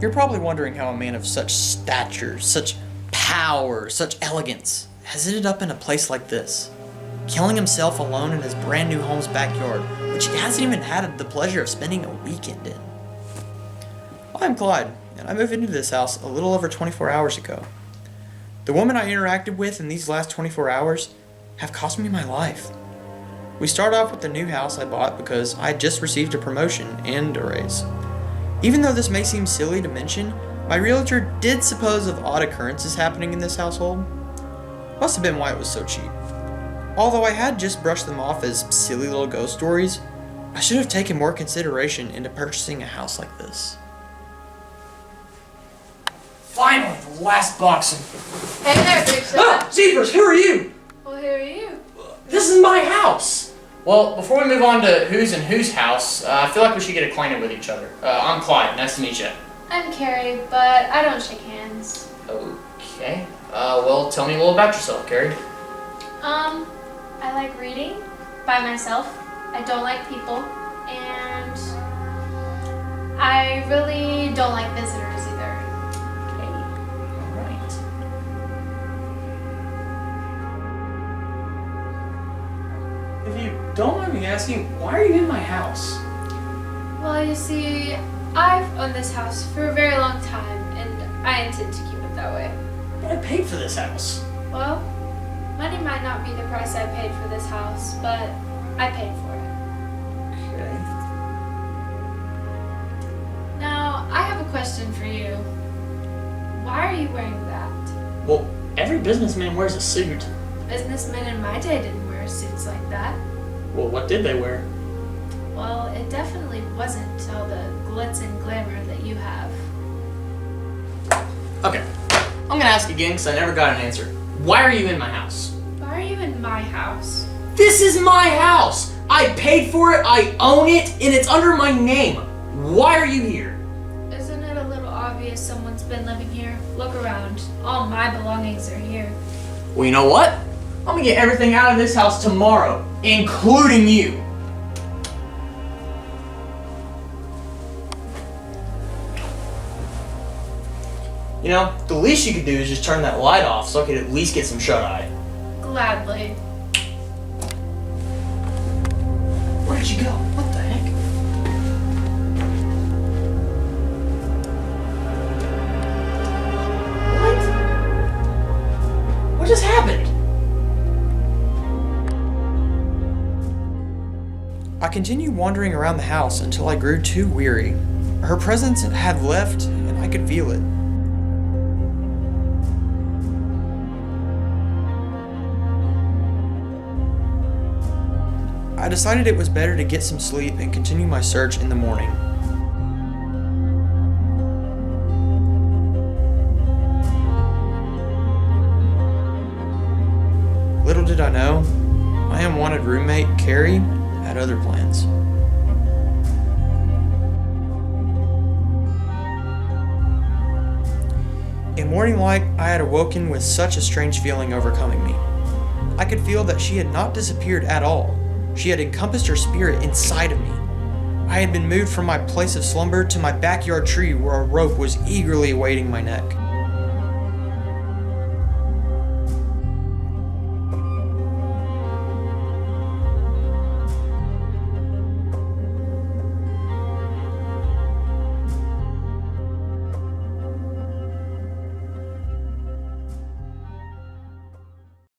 You're probably wondering how a man of such stature, such power, such elegance has ended up in a place like this, killing himself alone in his brand new home's backyard, which he hasn't even had the pleasure of spending a weekend in. I'm Clyde, and I moved into this house a little over 24 hours ago. The women I interacted with in these last 24 hours have cost me my life. We start off with the new house I bought because I had just received a promotion and a raise. Even though this may seem silly to mention, my realtor did suppose of odd occurrences happening in this household. Must have been why it was so cheap. Although I had just brushed them off as silly little ghost stories, I should have taken more consideration into purchasing a house like this. Finally, the last box. Hey there, big shot. Ah, Jeepers, who are you? Well, who are you? This is my house. Well, before we move on to who's in whose house, I feel like we should get acquainted with each other. I'm Clyde. Nice to meet you. I'm Carrie, but I don't shake hands. Okay. Well, tell me a little about yourself, Carrie. I like reading by myself. I don't like people, and I really don't like visitors either. Okay. All right. If you don't mind me asking, why are you in my house? Well, you see, I've owned this house for a very long time, and I intend to keep it that way. But I paid for this house. Well, money might not be the price I paid for this house, but I paid for it. Okay. Now, I have a question for you. Why are you wearing that? Well, every businessman wears a suit. Businessmen in my day didn't wear suits like that. Well, what did they wear? Well, it definitely wasn't all the glitz and glamour that you have. Okay. I'm gonna ask again because I never got an answer. Why are you in my house? Why are you in my house? This is my house! I paid for it, I own it, and it's under my name. Why are you here? Isn't it a little obvious someone's been living here? Look around. All my belongings are here. Well, you know what? I'm gonna get everything out of this house tomorrow, including you. You know, the least you could do is just turn that light off so I could at least get some shut-eye. Gladly. Where did you go? What the heck? What just happened? I continued wandering around the house until I grew too weary. Her presence had left, and I could feel it. I decided it was better to get some sleep and continue my search in the morning. Little did I know, my unwanted roommate, Carrie, had other plans. In morning light, I had awoken with such a strange feeling overcoming me. I could feel that she had not disappeared at all. She had encompassed her spirit inside of me. I had been moved from my place of slumber to my backyard tree where a rope was eagerly awaiting my neck.